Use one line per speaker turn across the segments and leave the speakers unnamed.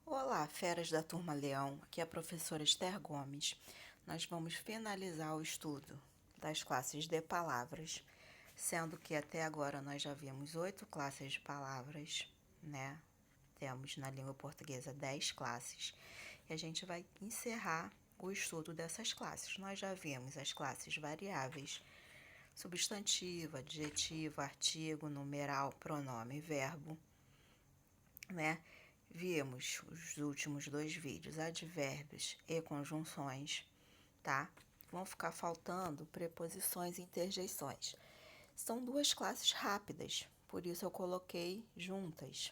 Olá, feras da Turma Leão, aqui é a professora Esther Gomes. Nós vamos finalizar o estudo das classes de palavras, sendo que até agora nós já vimos 8 classes de palavras, né? Temos na língua portuguesa 10 classes e a gente vai encerrar o estudo dessas classes. Nós já vimos as classes variáveis, substantivo, adjetivo, artigo, numeral, pronome e verbo, né? Vimos os últimos 2 vídeos, advérbios e conjunções, tá? Vão ficar faltando preposições e interjeições. São 2 classes rápidas, por isso eu coloquei juntas,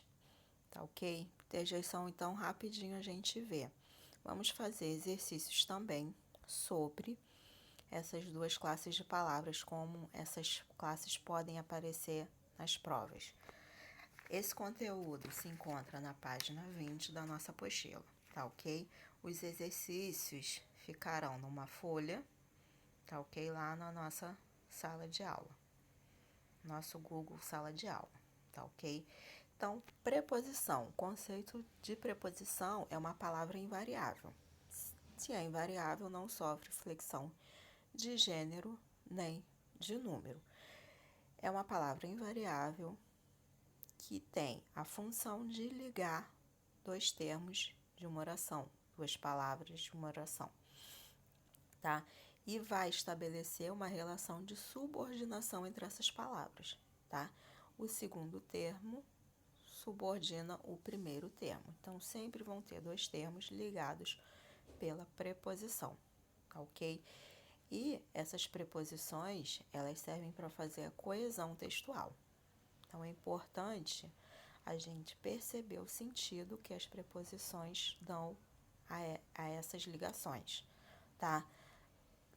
tá ok? Interjeição, então, rapidinho a gente vê. Vamos fazer exercícios também sobre essas 2 classes de palavras, como essas classes podem aparecer nas provas. Esse conteúdo se encontra na página 20 da nossa apostila, tá ok? Os exercícios ficarão numa folha, tá ok? Lá na nossa sala de aula, nosso Google Sala de Aula, tá ok? Então, preposição. O conceito de preposição é uma palavra invariável. Se é invariável, não sofre flexão de gênero nem de número. É uma palavra invariável que tem a função de ligar 2 termos de uma oração, 2 palavras de uma oração, tá? E vai estabelecer uma relação de subordinação entre essas palavras, tá? O segundo termo subordina o primeiro termo. Então, sempre vão ter 2 termos ligados pela preposição, tá ok? E essas preposições, elas servem para fazer a coesão textual. Então, é importante a gente perceber o sentido que as preposições dão a essas ligações, tá?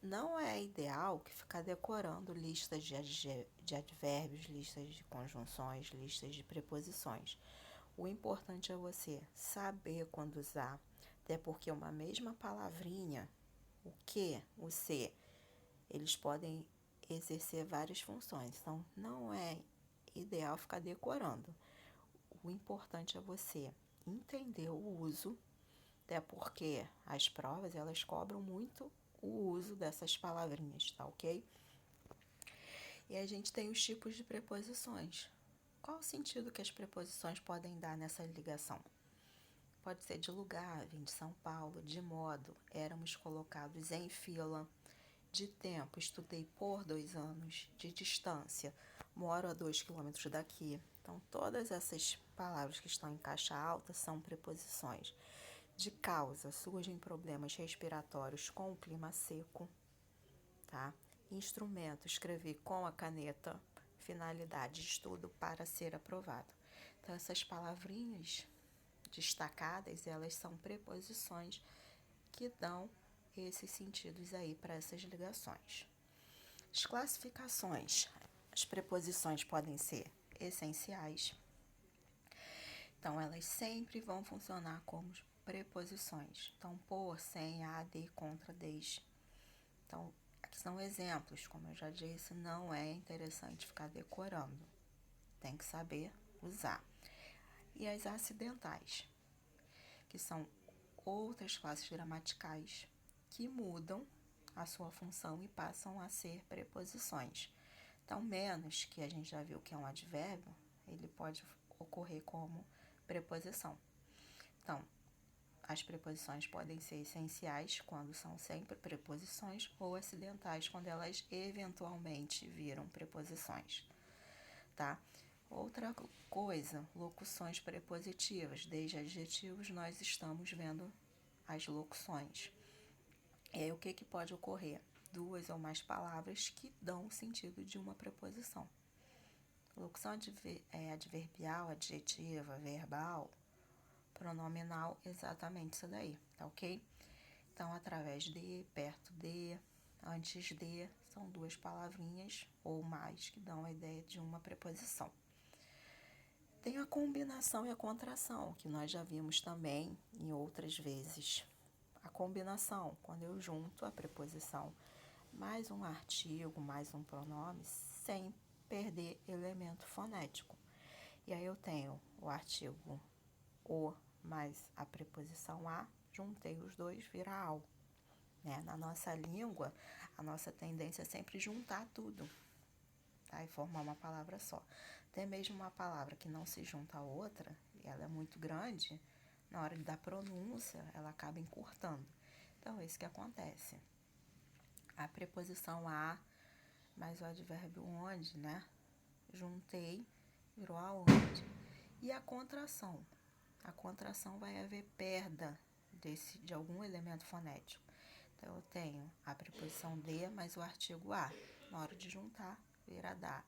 Não é ideal que ficar decorando listas de advérbios, listas de conjunções, listas de preposições. O importante é você saber quando usar, até porque uma mesma palavrinha, o que, o se, eles podem exercer várias funções. Então, não é ideal ficar decorando. O importante é você entender o uso, até porque as provas elas cobram muito o uso dessas palavrinhas, tá ok? E a gente tem os tipos de preposições. Qual o sentido que as preposições podem dar nessa ligação? Pode ser de lugar, vim de São Paulo, de modo, éramos colocados em fila, de tempo, estudei por 2 anos, de distância, moro a 2 quilômetros daqui. Então, todas essas palavras que estão em caixa alta são preposições. De causa, surgem problemas respiratórios com o clima seco, tá? Instrumento, escrevi com a caneta, finalidade, estudo para ser aprovado. Então, essas palavrinhas destacadas, elas são preposições que dão esses sentidos aí para essas ligações. As classificações, as preposições podem ser essenciais, então elas sempre vão funcionar como preposições. Então, por, sem, a, de, contra, desde. Então, aqui são exemplos, como eu já disse, não é interessante ficar decorando, tem que saber usar. E as acidentais, que são outras classes gramaticais que mudam a sua função e passam a ser preposições. Então, menos, que a gente já viu que é um advérbio, ele pode ocorrer como preposição. Então, as preposições podem ser essenciais, quando são sempre preposições, ou acidentais, quando elas eventualmente viram preposições, tá? Outra coisa, locuções prepositivas. Desde adjetivos, nós estamos vendo as locuções. E aí, o que pode ocorrer? 2 ou mais palavras que dão o sentido de uma preposição. Locução adverbial, adjetiva, verbal, pronominal, exatamente isso daí, tá ok? Então, através de, perto de, antes de, são 2 palavrinhas ou mais que dão a ideia de uma preposição. Tem a combinação e a contração, que nós já vimos também em outras vezes. A combinação, quando eu junto a preposição mais um artigo, mais um pronome, sem perder elemento fonético. E aí eu tenho o artigo o mais a preposição a, juntei os dois, vira ao. Né? Na nossa língua, a nossa tendência é sempre juntar tudo, tá? E formar uma palavra só. Até mesmo uma palavra que não se junta a outra, e ela é muito grande, na hora da pronúncia, ela acaba encurtando. Então, é isso que acontece. A preposição a mais o advérbio onde, né? Juntei, virou aonde. E a contração? A contração vai haver perda de algum elemento fonético. Então, eu tenho a preposição de mais o artigo a. Na hora de juntar, vira da.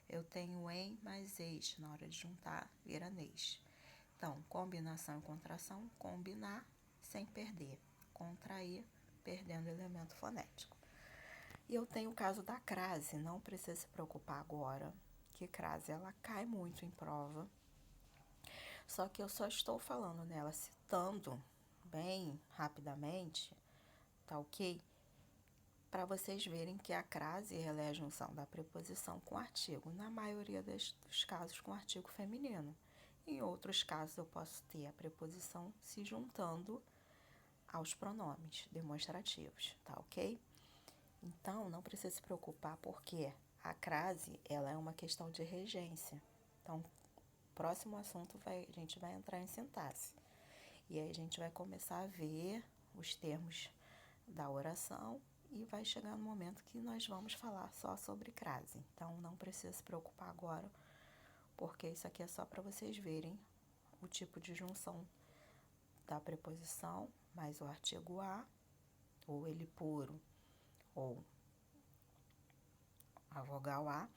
Eu tenho em mais eis. Na hora de juntar, vira neis. Então, combinação e contração, combinar sem perder. Contrair, perdendo elemento fonético. E eu tenho o caso da crase, não precisa se preocupar agora, que crase ela cai muito em prova. Só que eu só estou falando nela, citando bem rapidamente, tá ok? Para vocês verem que a crase ela é a junção da preposição com artigo, na maioria dos casos com artigo feminino. Em outros casos eu posso ter a preposição se juntando aos pronomes demonstrativos, tá ok? Então, não precisa se preocupar porque a crase ela é uma questão de regência. Então, próximo assunto a gente vai entrar em sintaxe. E aí a gente vai começar a ver os termos da oração e vai chegar no momento que nós vamos falar só sobre crase. Então, não precisa se preocupar agora, porque isso aqui é só para vocês verem o tipo de junção da preposição mais o artigo a, ou ele puro, ou a vogal a,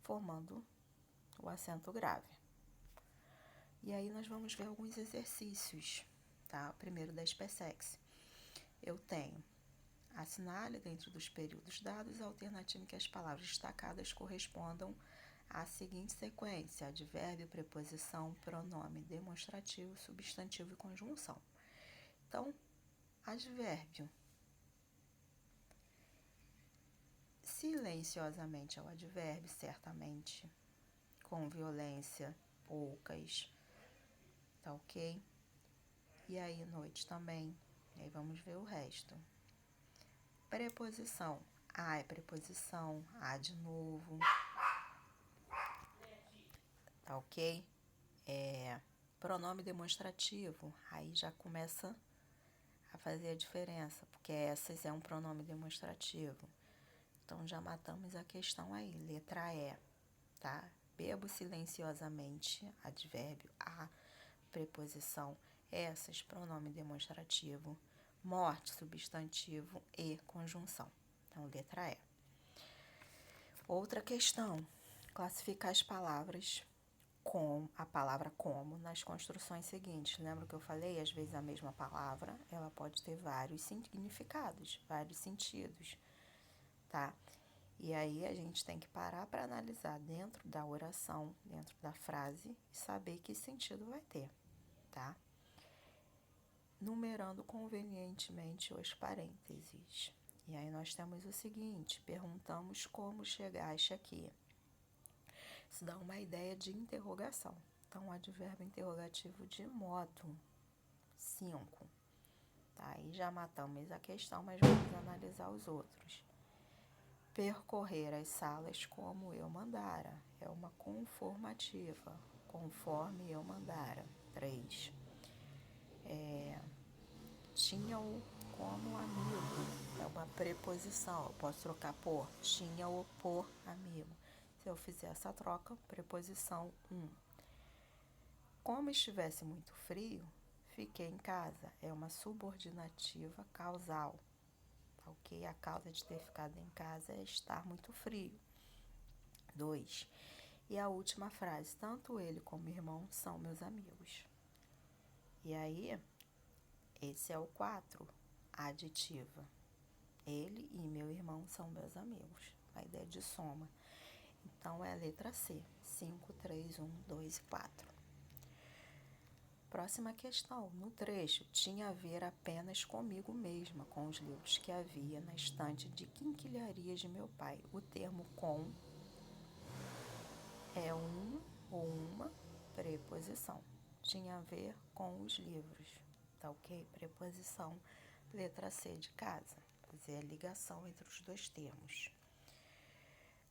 formando o acento grave. E aí nós vamos ver alguns exercícios, tá? Primeiro da SPSEX. Eu tenho assinale dentro dos períodos dados a alternativa em que as palavras destacadas correspondam à seguinte sequência: advérbio, preposição, pronome demonstrativo, substantivo e conjunção. Então, advérbio. Silenciosamente é o advérbio, certamente. Com violência, poucas. Tá ok? E aí, noite também. E aí vamos ver o resto. Preposição. A é preposição, a de novo. Tá ok? Pronome demonstrativo. Aí já começa a fazer a diferença, porque essas é um pronome demonstrativo. Então, já matamos a questão aí. Letra E, tá? Bebo silenciosamente, advérbio, a, preposição, essas, pronome demonstrativo, morte, substantivo e conjunção. Então, letra E. Outra questão, classificar as palavras com a palavra como nas construções seguintes. Lembra que eu falei? Às vezes a mesma palavra, ela pode ter vários significados, vários sentidos, tá? E aí a gente tem que parar para analisar dentro da oração, dentro da frase, e saber que sentido vai ter, tá? Numerando convenientemente os parênteses. E aí nós temos o seguinte, perguntamos como chegaste aqui. Isso dá uma ideia de interrogação. Então, advérbio interrogativo de modo 5. Tá? Aí já matamos a questão, mas vamos analisar os outros. Percorrer as salas como eu mandara. É uma conformativa. Conforme eu mandara. 3. Tinha-o como amigo. É uma preposição. Eu posso trocar por. Tinha-o por amigo. Se eu fizer essa troca, preposição 1. Como estivesse muito frio, fiquei em casa. É uma subordinativa causal. Ok? A causa de ter ficado em casa é estar muito frio. 2. E a última frase. Tanto ele como o irmão são meus amigos. E aí, esse é o 4. Aditiva. Ele e meu irmão são meus amigos. A ideia de soma. Então, é a letra C. 5, 3, 1, 2 e 4. Próxima questão. No trecho, tinha a ver apenas comigo mesma, com os livros que havia na estante de quinquilharias de meu pai. O termo com é um ou uma preposição. tinha a ver com os livros, tá ok? Preposição letra C de casa, fazer a ligação entre os dois termos.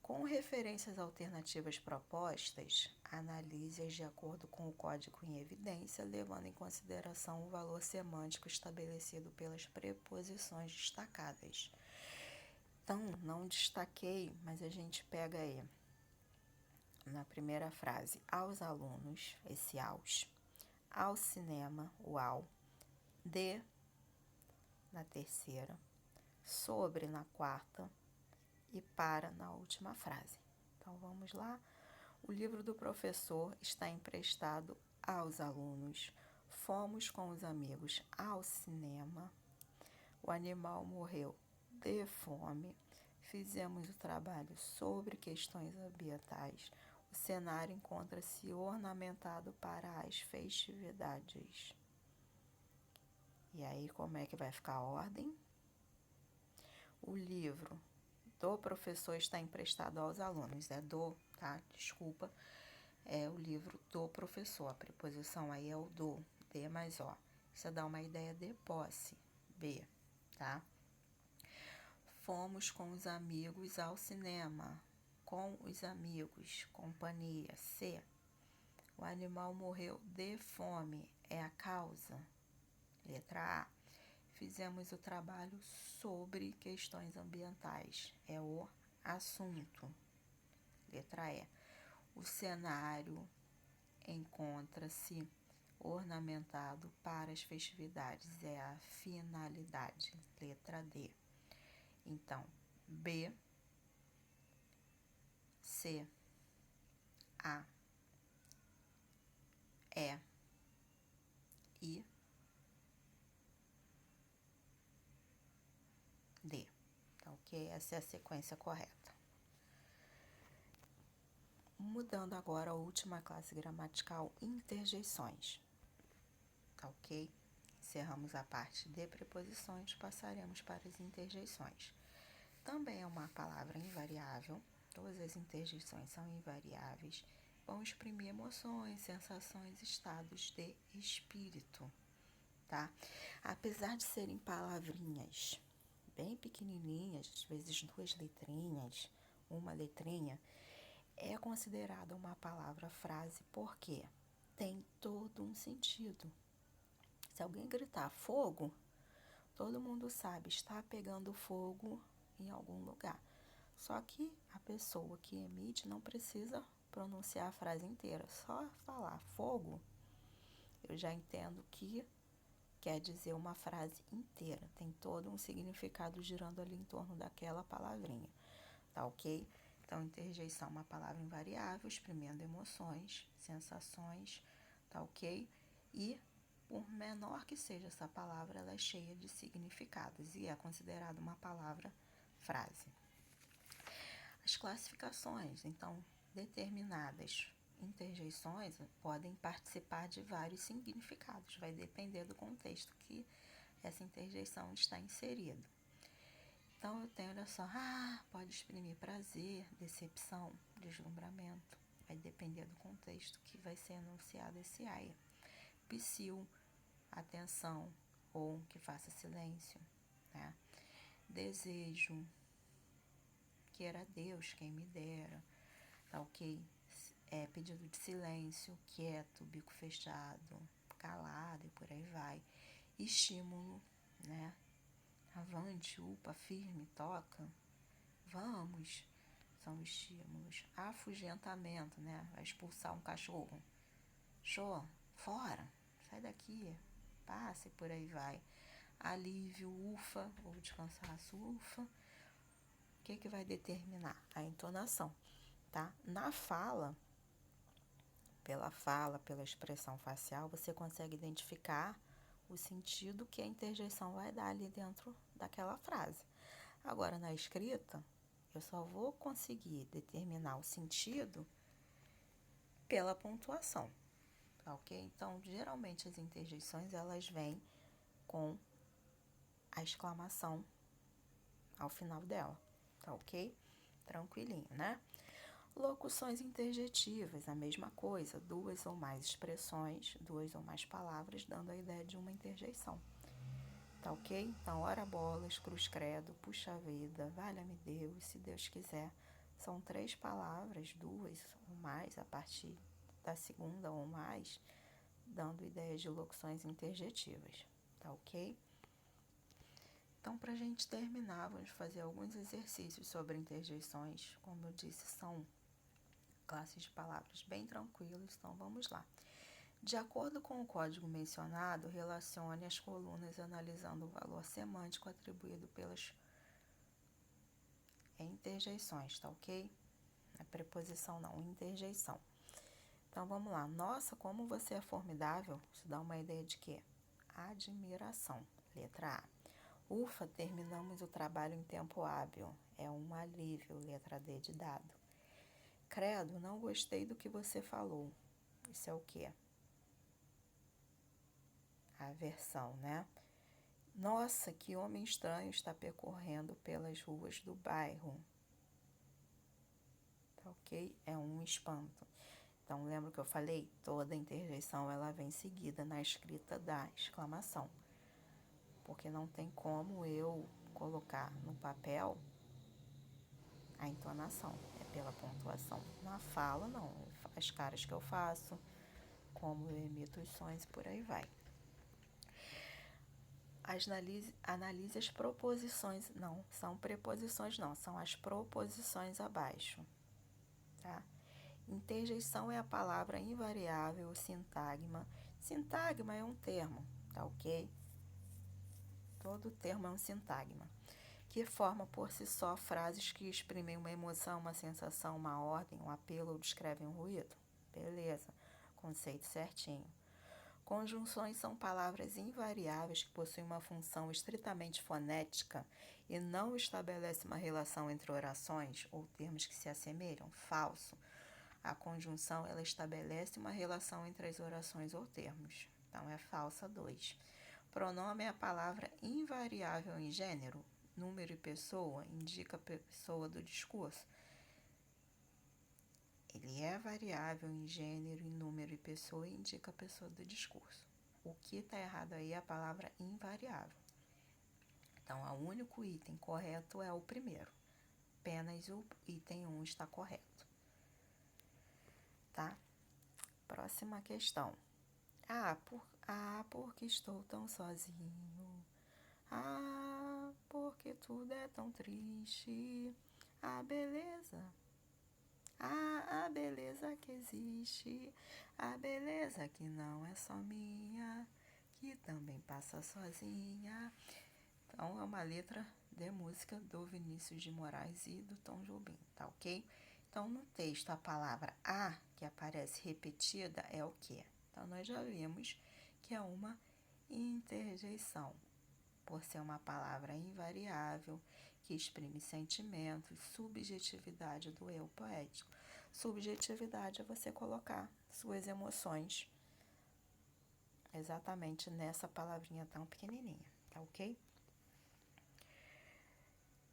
Com referências alternativas propostas, analise-as de acordo com o código em evidência, levando em consideração o valor semântico estabelecido pelas preposições destacadas. Então, não destaquei, mas a gente pega aí na primeira frase, aos alunos, esse ao cinema, o ao, de na terceira, sobre na quarta e para na última frase. Então, vamos lá. O livro do professor está emprestado aos alunos. Fomos com os amigos ao cinema. O animal morreu de fome. Fizemos o trabalho sobre questões ambientais. O cenário encontra-se ornamentado para as festividades. E aí, como é que vai ficar a ordem? O livro do professor está emprestado aos alunos. É do, tá? Desculpa. É o livro do professor. A preposição aí é o do. D mais O. Isso dá uma ideia de posse. B, tá? Fomos com os amigos ao cinema. Com os amigos. Companhia. C. O animal morreu de fome. É a causa. Letra A. Fizemos o trabalho sobre questões ambientais. É o assunto. Letra E. O cenário encontra-se ornamentado para as festividades. É a finalidade. Letra D. Então, B, C, A, E, I, D. Tá ok? Essa é a sequência correta. Mudando agora a última classe gramatical, interjeições. Tá ok? Encerramos a parte de preposições, passaremos para as interjeições. Também é uma palavra invariável, todas as interjeições são invariáveis, vão exprimir emoções, sensações, estados de espírito, tá? Apesar de serem palavrinhas bem pequenininhas, às vezes 2 letrinhas, uma letrinha, é considerada uma palavra-frase porque tem todo um sentido. Se alguém gritar fogo, todo mundo sabe, está pegando fogo em algum lugar. Só que a pessoa que emite não precisa pronunciar a frase inteira, só falar fogo, eu já entendo que quer dizer uma frase inteira, tem todo um significado girando ali em torno daquela palavrinha, tá ok? Então, interjeição é uma palavra invariável, exprimindo emoções, sensações, tá ok? E, por menor que seja essa palavra, ela é cheia de significados e é considerada uma palavra-frase. As classificações, então, determinadas interjeições podem participar de vários significados, vai depender do contexto que essa interjeição está inserida. Então, eu tenho, olha só, pode exprimir prazer, decepção, deslumbramento, vai depender do contexto que vai ser enunciado esse aia. Psiu, atenção, ou que faça silêncio, né? Desejo, queira Deus, quem me dera, tá ok? Pedido de silêncio, quieto, bico fechado, calado e por aí vai. Estímulo, né? Avante, upa, firme, toca, vamos, são estímulos. Afugentamento, né? Vai expulsar um cachorro. Show, fora, sai daqui, passa e por aí vai. Alívio, ufa, ou descansaço, ufa. O que vai determinar? A entonação, tá? Na fala, pela expressão facial, você consegue identificar o sentido que a interjeição vai dar ali dentro daquela frase. Agora, na escrita, eu só vou conseguir determinar o sentido pela pontuação, tá ok? Então, geralmente as interjeições, elas vêm com a exclamação ao final dela, tá ok? Tranquilinho, né? Locuções interjetivas, a mesma coisa, duas ou mais expressões, duas ou mais palavras, dando a ideia de uma interjeição. Tá ok? Então, ora bolas, cruz credo, puxa vida, valha-me Deus, se Deus quiser. São 3 palavras, duas ou mais, a partir da segunda ou mais, dando ideias de locuções interjetivas. Tá ok? Então, para a gente terminar, vamos fazer alguns exercícios sobre interjeições. Como eu disse, são classes de palavras bem tranquilas, então vamos lá. De acordo com o código mencionado, relacione as colunas analisando o valor semântico atribuído pelas interjeições, tá ok? A preposição não, interjeição. Então vamos lá. Nossa, como você é formidável. Isso dá uma ideia de quê? Admiração. Letra A. Ufa, terminamos o trabalho em tempo hábil. É um alívio. Letra D de dado. Credo, não gostei do que você falou. Isso é o quê? Aversão, né? Nossa, que homem estranho está percorrendo pelas ruas do bairro. Tá ok? É um espanto. Então, lembra que eu falei? Toda interjeição ela vem seguida na escrita da exclamação. Porque não tem como eu colocar no papel a entonação. É pela pontuação. Na fala, não. As caras que eu faço, como eu emito os sons e por aí vai. Analise as proposições, não, são preposições não, são as proposições abaixo, tá? Interjeição é a palavra invariável, o sintagma. Sintagma é um termo, tá ok? Todo termo é um sintagma, que forma por si só frases que exprimem uma emoção, uma sensação, uma ordem, um apelo ou descrevem um ruído. Beleza, conceito certinho. Conjunções são palavras invariáveis que possuem uma função estritamente fonética e não estabelecem uma relação entre orações ou termos que se assemelham. Falso. A conjunção ela estabelece uma relação entre as orações ou termos. Então, é falsa 2. Pronome é a palavra invariável em gênero, número e pessoa, indica a pessoa do discurso. Ele é variável em gênero, em número e pessoa e indica a pessoa do discurso. O que está errado aí é a palavra invariável. Então, o único item correto é o primeiro. Apenas o item 1 está correto. Tá? Próxima questão. Porque estou tão sozinho. Porque tudo é tão triste. Beleza. A beleza que existe, a beleza que não é só minha, que também passa sozinha. Então, é uma letra de música do Vinícius de Moraes e do Tom Jobim, tá ok? Então, no texto, a palavra a, que aparece repetida, é o quê? Então, nós já vimos que é uma interjeição, por ser uma palavra invariável, que exprime sentimentos, subjetividade do eu poético. Subjetividade é você colocar suas emoções exatamente nessa palavrinha tão pequenininha, tá ok?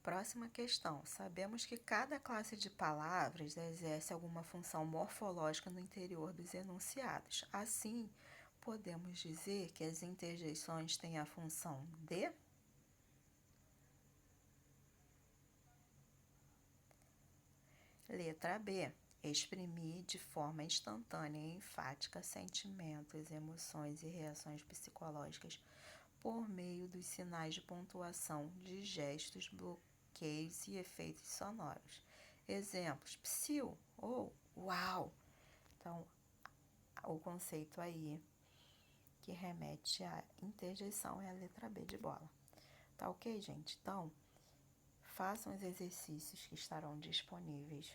Próxima questão. Sabemos que cada classe de palavras exerce alguma função morfológica no interior dos enunciados. Assim, podemos dizer que as interjeições têm a função de letra B. Exprimir de forma instantânea e enfática sentimentos, emoções e reações psicológicas por meio dos sinais de pontuação, de gestos, bloqueios e efeitos sonoros. Exemplos: psiu ou uau. Então, o conceito aí que remete à interjeição é a letra B de bola. Tá ok, gente? Então, façam os exercícios que estarão disponíveis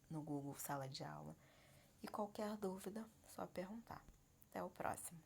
no Google Sala de Aula. E qualquer dúvida, só perguntar. Até o próximo.